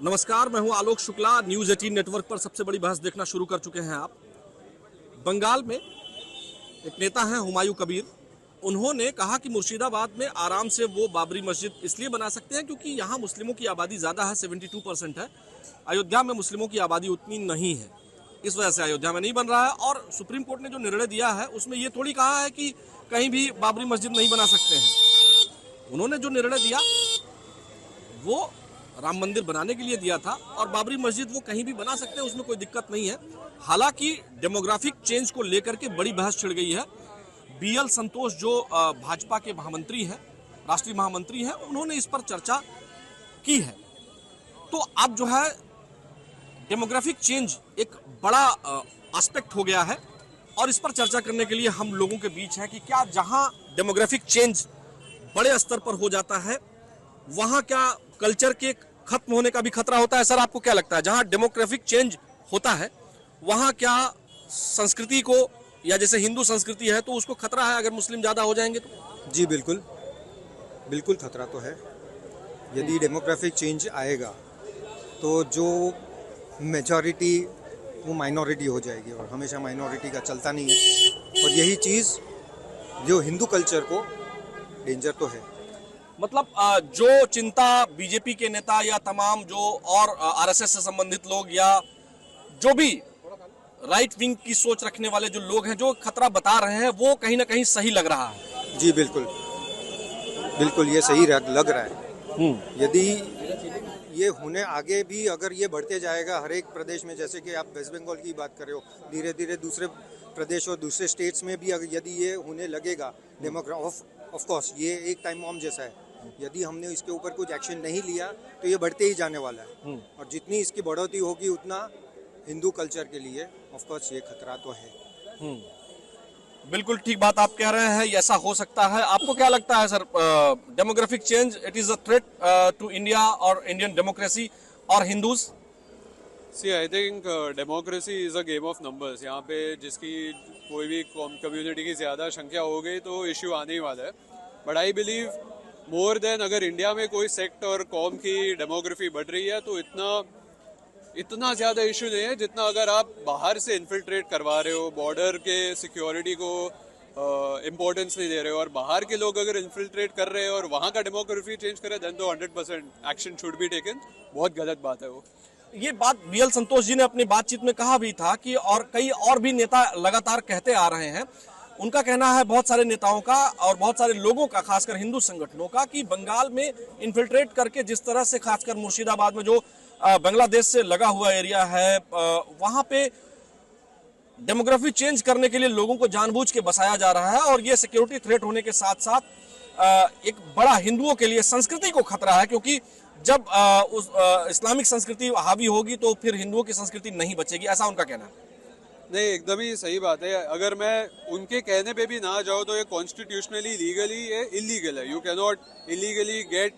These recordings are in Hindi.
नमस्कार, मैं हूं आलोक शुक्ला। न्यूज 18 नेटवर्क पर सबसे बड़ी बहस देखना शुरू कर चुके हैं आप। बंगाल में एक नेता हैं हुमायूं कबीर। उन्होंने कहा कि मुर्शिदाबाद में आराम से वो बाबरी मस्जिद इसलिए बना सकते हैं क्योंकि यहाँ मुस्लिमों की आबादी ज़्यादा है, 72% है। अयोध्या में मुस्लिमों की आबादी उतनी नहीं है, इस वजह से अयोध्या में नहीं बन रहा है। और सुप्रीम कोर्ट ने जो निर्णय दिया है उसमें ये थोड़ी कहा है कि कहीं भी बाबरी मस्जिद नहीं बना सकते हैं। उन्होंने जो निर्णय दिया वो राम मंदिर बनाने के लिए दिया था और बाबरी मस्जिद वो कहीं भी बना सकते हैं, उसमें कोई दिक्कत नहीं है। हालांकि डेमोग्राफिक चेंज को लेकर के बड़ी बहस छिड़ गई है। बीएल संतोष जो भाजपा के महामंत्री हैं, राष्ट्रीय महामंत्री हैं, उन्होंने इस पर चर्चा की है। तो अब जो है डेमोग्राफिक चेंज एक बड़ा एस्पेक्ट हो गया है और इस पर चर्चा करने के लिए हम लोगों के बीच है कि क्या जहां डेमोग्राफिक चेंज बड़े स्तर पर हो जाता है वहां क्या कल्चर के खत्म होने का भी खतरा होता है? सर, आपको क्या लगता है जहां डेमोग्राफिक चेंज होता है वहां क्या संस्कृति को, या जैसे हिंदू संस्कृति है तो उसको खतरा है अगर मुस्लिम ज्यादा हो जाएंगे तो? जी बिल्कुल बिल्कुल खतरा तो है। यदि डेमोग्राफिक चेंज आएगा तो जो मेजॉरिटी वो माइनॉरिटी हो जाएगी और हमेशा माइनॉरिटी का चलता नहीं है। और यही चीज़ जो हिंदू कल्चर को डेंजर तो है। मतलब जो चिंता बीजेपी के नेता या तमाम जो और आरएसएस से संबंधित लोग या जो भी राइट विंग की सोच रखने वाले जो लोग हैं जो खतरा बता रहे हैं वो कहीं ना कहीं सही लग रहा है। जी बिल्कुल बिल्कुल ये सही लग रहा है। यदि ये होने आगे भी अगर ये बढ़ते जाएगा हर एक प्रदेश में, जैसे कि आप वेस्ट बंगाल की बात कर रहे हो, धीरे धीरे दूसरे प्रदेश और दूसरे स्टेट्स में भी अगर यदि ये होने लगेगा ऑफ कोर्स ये एक टाइम बॉम्ब जैसा है। यदि हमने इसके ऊपर कुछ एक्शन नहीं लिया तो ये बढ़ते ही जाने वाला है। और जितनी इसकी बढ़ोतरी होगी उतना हिंदू कल्चर के लिए ऑफ कोर्स ये खतरा तो है। बिल्कुल ठीक बात आप कह रहे हैं, ऐसा हो सकता है। आपको क्या लगता है sir, demographic change it is a threat to India और इंडियन डेमोक्रेसी और Hindus? See I think democracy is a game of numbers. यहाँ पे जिसकी कोई भी कम्युनिटी की ज़्यादा संख्या हो गई तो इश्यू आने ही वाला है। But I believe more than अगर इंडिया में कोई सेक्ट और कौम की डेमोग्राफी बढ़ रही है तो इतना ज़्यादा इशू नहीं है जितना अगर आप बाहर से इन्फिल्ट्रेट करवा रहे हो, बॉर्डर के सिक्योरिटी को इम्पोर्टेंस नहीं दे रहे हो और बाहर के लोग अगर इन्फिल्ट्रेट कर रहे हैं और वहाँ का डेमोग्राफी चेंज करे देन तो 100% एक्शन शुड बी टेकन। बहुत गलत बात है वो। ये बात बीएल संतोष जी ने अपनी बातचीत में कहा भी था कि और कई और भी नेता लगातार कहते आ रहे हैं। उनका कहना है, बहुत सारे नेताओं का और बहुत सारे लोगों का, खासकर हिंदू संगठनों का, कि बंगाल में इन्फिल्ट्रेट करके जिस तरह से खासकर मुर्शिदाबाद में जो बांग्लादेश से लगा हुआ एरिया है वहां पे डेमोग्राफी चेंज करने के लिए लोगों को जानबूझ के बसाया जा रहा है और ये सिक्योरिटी थ्रेट होने के साथ साथ एक बड़ा हिंदुओं के लिए संस्कृति को खतरा है, क्योंकि जब इस्लामिक संस्कृति हावी होगी तो फिर हिंदुओं की संस्कृति नहीं बचेगी, ऐसा उनका कहना है। नहीं, एकदम ही सही बात है। अगर मैं उनके कहने पे भी ना जाऊँ तो ये कॉन्स्टिट्यूशनली लीगली ये इलीगल है। You can not illegally get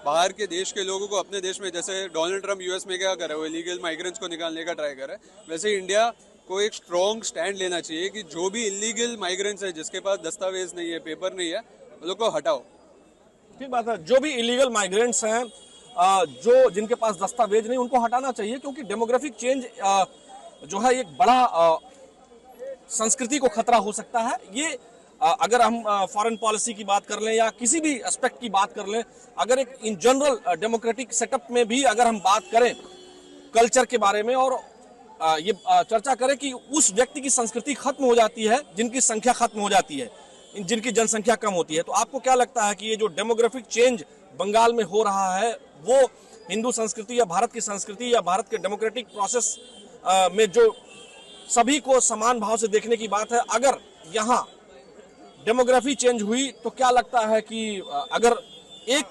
बाहर के देश के लोगों को अपने देश में, जैसे डोनाल्ड ट्रम्प यूएस में क्या कर रहा है, वो इलीगल माइग्रेंट्स को निकालने का ट्राई कर रहा है। वैसे इंडिया को एक स्ट्रॉन्ग स्टैंड लेना चाहिए कि जो भी इलीगल माइग्रेंट्स है, जिसके पास दस्तावेज नहीं है, पेपर नहीं है, उन लोग को हटाओ। ठीक बात है, जो भी इलीगल माइग्रेंट्स हैं, जो जिनके पास दस्तावेज नहीं, उनको हटाना चाहिए, क्योंकि डेमोग्राफिक चेंज जो है एक बड़ा संस्कृति को खतरा हो सकता है। ये अगर हम फॉरेन पॉलिसी की बात कर लें या किसी भी एस्पेक्ट की बात कर लें, अगर एक इन जनरल डेमोक्रेटिक सेटअप में भी अगर हम बात करें कल्चर के बारे में और ये चर्चा करें कि उस व्यक्ति की संस्कृति खत्म हो जाती है जिनकी संख्या खत्म हो जाती है, जिनकी जनसंख्या कम होती है, तो आपको क्या लगता है कि ये जो डेमोग्राफिक चेंज बंगाल में हो रहा है वो हिंदू संस्कृति या भारत की संस्कृति या भारत के डेमोक्रेटिक प्रोसेस में जो सभी को समान भाव से देखने की बात है, अगर यहाँ डेमोग्राफी चेंज हुई तो क्या लगता है कि अगर एक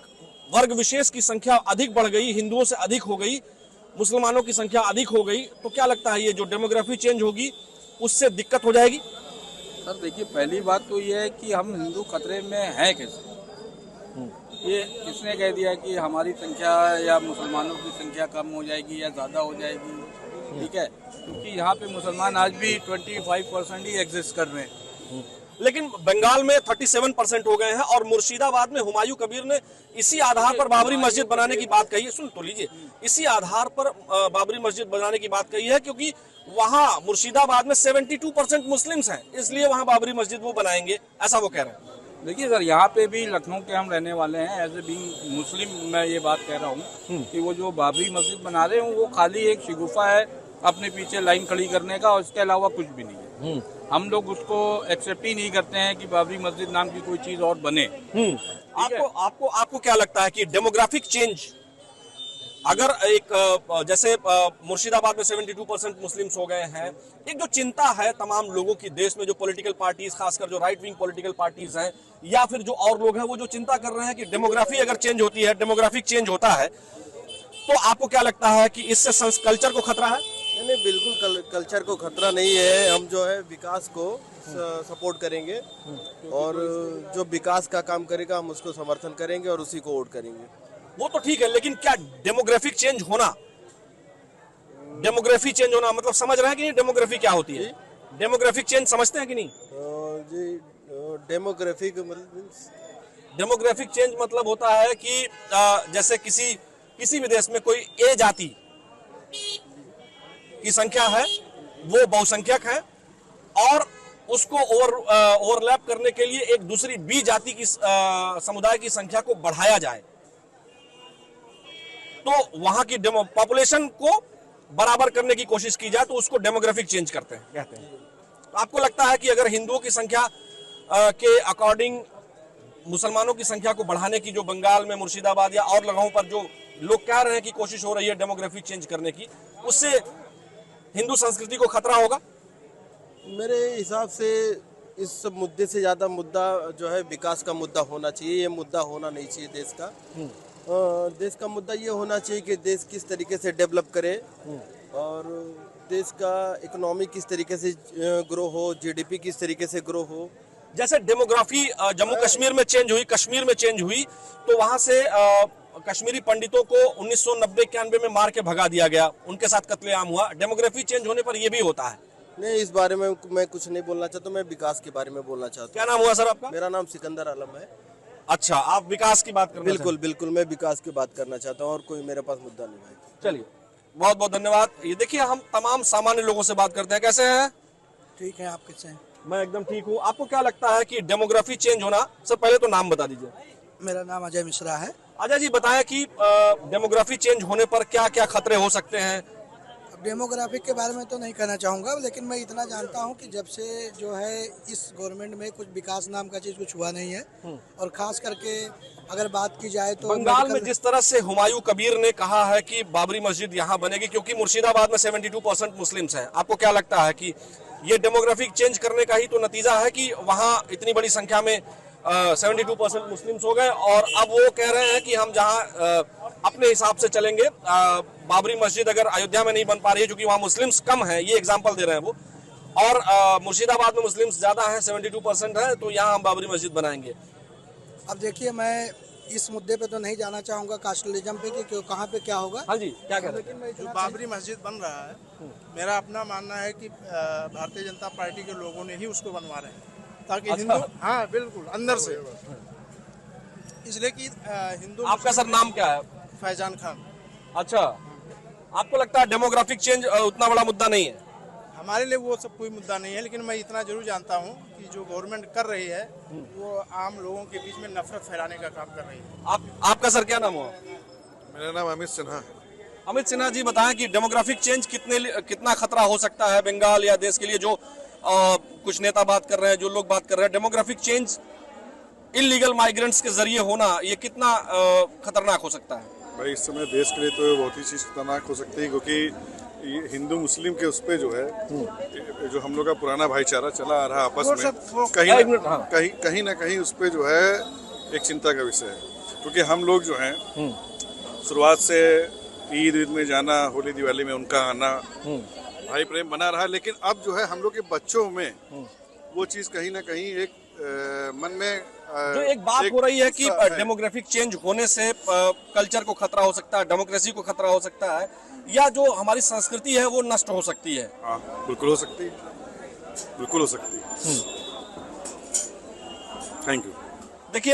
वर्ग विशेष की संख्या अधिक बढ़ गई, हिंदुओं से अधिक हो गई, मुसलमानों की संख्या अधिक हो गई, तो क्या लगता है ये जो डेमोग्राफी चेंज होगी उससे दिक्कत हो जाएगी? सर देखिए, पहली बात तो ये है कि हम हिंदू खतरे में हैं कैसे? ये किसने कह दिया कि हमारी संख्या या मुसलमानों की संख्या कम हो जाएगी या ज़्यादा हो जाएगी? ठीक है, क्योंकि यहाँ पे मुसलमान आज भी 25% ही एग्जिस्ट कर रहे हैं। लेकिन बंगाल में 37% हो गए हैं और मुर्शिदाबाद में हुमायूं कबीर ने इसी आधार पर बाबरी मस्जिद बनाने की बात कही है। सुन तो लीजिए, इसी आधार पर बाबरी मस्जिद बनाने की बात कही है, क्योंकि वहां मुर्शिदाबाद में 72% मुस्लिम्स हैं, इसलिए वहां बाबरी मस्जिद वो बनाएंगे, ऐसा वो कह रहे हैं। देखिए सर, यहाँ पे भी लखनऊ के हम रहने वाले हैं, एज ए बीइंग मुस्लिम मैं ये बात कह रहा हूँ कि वो जो बाबरी मस्जिद बना रहे हैं वो खाली एक शिगुफा है अपने पीछे लाइन खड़ी करने का, और इसके अलावा कुछ भी नहीं है। हम लोग उसको एक्सेप्ट ही नहीं करते हैं कि बाबरी मस्जिद नाम की कोई चीज और बने। आपको क्या लगता है कि डेमोग्राफिक चेंज अगर एक जैसे मुर्शिदाबाद में 72% मुस्लिम्स हो गए हैं, एक जो चिंता है तमाम लोगों की देश में, जो पॉलिटिकल पार्टीज, खासकर जो राइट विंग पॉलिटिकल पार्टीज हैं या फिर जो और लोग हैं, वो जो चिंता कर रहे हैं कि डेमोग्राफी अगर चेंज होती है, डेमोग्राफिक चेंज होता है, तो आपको क्या लगता है कि इससे कल्चर को खतरा है? नहीं, बिल्कुल कल्चर को खतरा नहीं है। हम जो है विकास को सपोर्ट करेंगे और जो विकास का काम करेगा हम उसको समर्थन करेंगे और उसी को वोट करेंगे। वो तो ठीक है, लेकिन क्या डेमोग्राफिक चेंज होना, डेमोग्राफी चेंज होना मतलब समझ रहे हैं कि नहीं डेमोग्राफी क्या होती है? डेमोग्राफिक चेंज समझते हैं कि नहीं? जी, डेमोग्राफिक मतलब डेमोग्राफिक चेंज मतलब होता है कि जैसे किसी भी देश में कोई ए जाति की संख्या है, वो बहुसंख्यक है, और उसको ओवरलैप करने के लिए एक दूसरी बी जाति की समुदाय की संख्या को बढ़ाया जाए, तो वहां की पॉपुलेशन को बराबर करने की कोशिश की जाए, तो उसको डेमोग्राफिक चेंज कहते हैं। तो आपको लगता है कि अगर हिंदुओं की संख्या के अकॉर्डिंग मुसलमानों की संख्या को बढ़ाने की जो बंगाल में, मुर्शिदाबाद या और जगहों पर जो लोग कह रहे हैं कि कोशिश हो रही है डेमोग्राफिक चेंज करने की, उससे हिंदू संस्कृति को खतरा होगा? मेरे हिसाब से इस मुद्दे से ज्यादा मुद्दा जो है विकास का मुद्दा होना चाहिए। ये मुद्दा होना नहीं चाहिए देश का। देश का मुद्दा ये होना चाहिए कि देश किस तरीके से डेवलप करे और देश का इकोनॉमी किस तरीके से ग्रो हो, जीडीपी किस तरीके से ग्रो हो। जैसे डेमोग्राफी जम्मू कश्मीर में चेंज हुई, कश्मीर में चेंज हुई, तो वहां से कश्मीरी पंडितों को 1990-91 में मार के भगा दिया गया, उनके साथ कत्लेआम हुआ। डेमोग्राफी चेंज होने पर यह भी होता है। नहीं, इस बारे में मैं कुछ नहीं बोलना चाहता, मैं विकास के बारे में बोलना चाहता हूँ। क्या नाम हुआ सर आपका? मेरा नाम सिकंदर आलम है। अच्छा, आप विकास की बात कर? बिल्कुल मैं विकास की बात करना चाहता हूँ और कोई मेरे पास मुद्दा नहीं है। चलिए, बहुत बहुत धन्यवाद। ये देखिए, हम तमाम सामान्य लोगों से बात करते हैं। कैसे हैं? ठीक है, आप कैसे हैं? मैं एकदम ठीक हूँ। आपको क्या लगता है कि डेमोग्राफी चेंज होना, सब पहले तो नाम बता दीजिए। मेरा नाम अजय मिश्रा है। अजय जी, बताएं कि डेमोग्राफी चेंज होने पर क्या क्या खतरे हो सकते हैं? डेमोग्राफिक के बारे में तो नहीं कहना चाहूँगा, लेकिन मैं इतना जानता हूँ कि जब से जो है इस गवर्नमेंट में कुछ विकास नाम का चीज़ कुछ हुआ नहीं है, और खास करके अगर बात की जाए तो बंगाल में जिस तरह से हुमायूं कबीर ने कहा है कि बाबरी मस्जिद यहाँ बनेगी, क्योंकि मुर्शिदाबाद में 72% मुस्लिम्स हैं, आपको क्या लगता है कि ये डेमोग्राफिक चेंज करने का ही तो नतीजा है कि वहाँ इतनी बड़ी संख्या में 72% मुस्लिम्स हो गए, और अब वो कह रहे हैं कि हम जहाँ अपने हिसाब से चलेंगे, बाबरी मस्जिद अगर अयोध्या में नहीं बन पा रही है क्योंकि वहाँ मुस्लिम्स कम हैं, ये एग्जांपल दे रहे हैं वो, और मुर्शिदाबाद में मुस्लिम्स ज्यादा हैं, 72% है, तो यहाँ हम बाबरी मस्जिद बनाएंगे। अब देखिए, मैं इस मुद्दे पे तो नहीं जाना चाहूँगा कास्टलिज्म पे कि कहाँ पे क्या होगा। हाँ जी, क्या कह रहे हैं? जो बाबरी मस्जिद बन रहा है, मेरा अपना मानना है कि भारतीय जनता पार्टी के लोगों ने ही उसको बनवा रहे हैं, ताकि हिंदू, हाँ बिल्कुल अंदर से, इसलिए कि हिंदू। आपका सर नाम क्या है? फैजान खान। अच्छा, आपको लगता है डेमोग्राफिक चेंज उतना बड़ा मुद्दा नहीं है? हमारे लिए वो सब कोई मुद्दा नहीं है, लेकिन मैं इतना जरूर जानता हूँ कि जो गवर्नमेंट कर रही है वो आम लोगों के बीच में नफरत फैलाने का काम कर रही है। आपका सर क्या नाम हुआ? मेरा नाम अमित सिन्हा है। अमित सिन्हा जी, बताएं कि डेमोग्राफिक चेंज कितना खतरा हो सकता है बंगाल या देश के लिए? जो कुछ नेता बात कर रहे हैं, जो लोग बात कर रहे हैं, डेमोग्राफिक चेंज इलीगल माइग्रेंट्स के जरिए होना, ये कितना खतरनाक हो सकता है? भाई, इस समय देश के लिए तो बहुत ही चीज़ खतरनाक हो सकती है, क्योंकि हिंदू मुस्लिम के उस पे जो है, जो हम लोग का पुराना भाईचारा चला आ रहा आपस में, कहीं ना कहीं उस पे जो है एक चिंता का विषय है, क्योंकि हम लोग जो हैं शुरुआत से ईद में जाना, होली दिवाली में उनका आना, भाई प्रेम बना रहा, लेकिन अब जो है हम लोग के बच्चों में वो चीज़ कहीं ना कहीं एक मन में जो एक बात हो रही है कि डेमोग्राफिक चेंज होने से कल्चर को खतरा हो सकता है, डेमोक्रेसी को खतरा हो सकता है, या जो हमारी संस्कृति है वो नष्ट हो सकती है। हाँ, बिल्कुल हो सकती है, बिल्कुल हो सकती है। Thank you. देखिए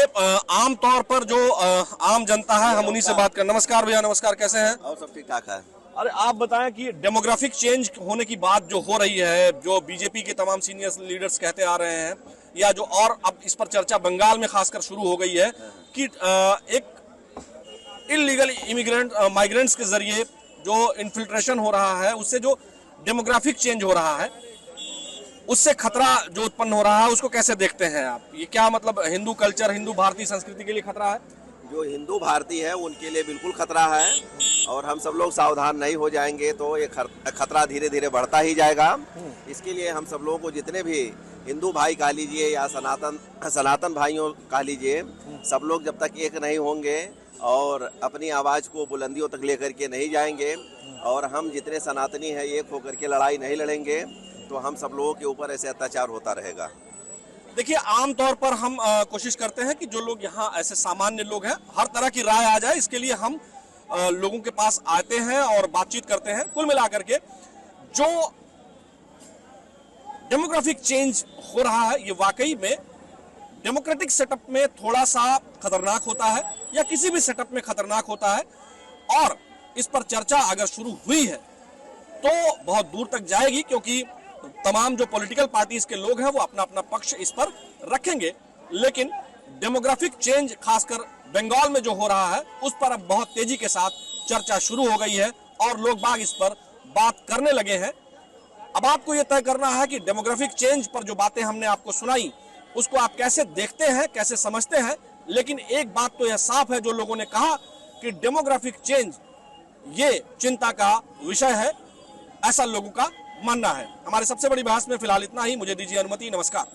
आम तौर पर जो आम जनता है, हम उन्हीं से बात कर। नमस्कार भैया, नमस्कार, कैसे हैं? और सब ठीक ठाक है। अरे आप बताएं कि डेमोग्राफिक चेंज होने की बात जो हो रही है, जो बीजेपी के तमाम सीनियर लीडर्स कहते आ रहे हैं, या जो और अब इस पर चर्चा बंगाल में खासकर शुरू हो गई है कि एक इलीगल इमिग्रेंट माइग्रेंट्स के जरिए जो इन्फिल्ट्रेशन हो रहा है, उससे जो डेमोग्राफिक चेंज हो रहा है, उससे खतरा जो उत्पन्न हो रहा है, उसको कैसे देखते हैं आप? ये क्या मतलब हिंदू कल्चर, हिंदू भारतीय संस्कृति के लिए खतरा है? जो हिंदू भारतीय है उनके लिए बिल्कुल खतरा है, और हम सब लोग सावधान नहीं हो जाएंगे तो ये खतरा धीरे धीरे बढ़ता ही जाएगा। इसके लिए हम सब लोगों को, जितने भी हिंदू भाई कह लीजिए या सनातन भाइयों कह लीजिए, सब लोग जब तक एक नहीं होंगे और अपनी आवाज़ को बुलंदियों तक लेकर के नहीं जाएंगे, और हम जितने सनातनी हैं एक होकर के लड़ाई नहीं लड़ेंगे, तो हम सब लोगों के ऊपर ऐसे अत्याचार होता रहेगा। देखिए आमतौर पर हम कोशिश करते हैं कि जो लोग यहाँ ऐसे सामान्य लोग हैं, हर तरह की राय आ जाए, इसके लिए हम लोगों के पास आते हैं और बातचीत करते हैं। कुल मिलाकर के जो डेमोग्राफिक चेंज हो रहा है, ये वाकई में डेमोक्रेटिक सेटअप में थोड़ा सा खतरनाक होता है, या किसी भी सेटअप में खतरनाक होता है, और इस पर चर्चा अगर शुरू हुई है तो बहुत दूर तक जाएगी, क्योंकि तमाम जो पॉलिटिकल पार्टीज के लोग हैं वो अपना अपना पक्ष इस पर रखेंगे। लेकिन डेमोग्राफिक चेंज खासकर बंगाल में जो हो रहा है, उस पर अब बहुत तेजी के साथ चर्चा शुरू हो गई है और लोग बाग इस पर बात करने लगे हैं। अब आपको यह तय करना है कि डेमोग्राफिक चेंज पर जो बातें हमने आपको सुनाई, उसको आप कैसे देखते हैं, कैसे समझते हैं। लेकिन एक बात तो यह साफ है, जो लोगों ने कहा कि डेमोग्राफिक चेंज ये चिंता का विषय है, ऐसा लोगों का मानना है। हमारे सबसे बड़ी बहस में फिलहाल इतना ही। मुझे दीजिए अनुमति। नमस्कार।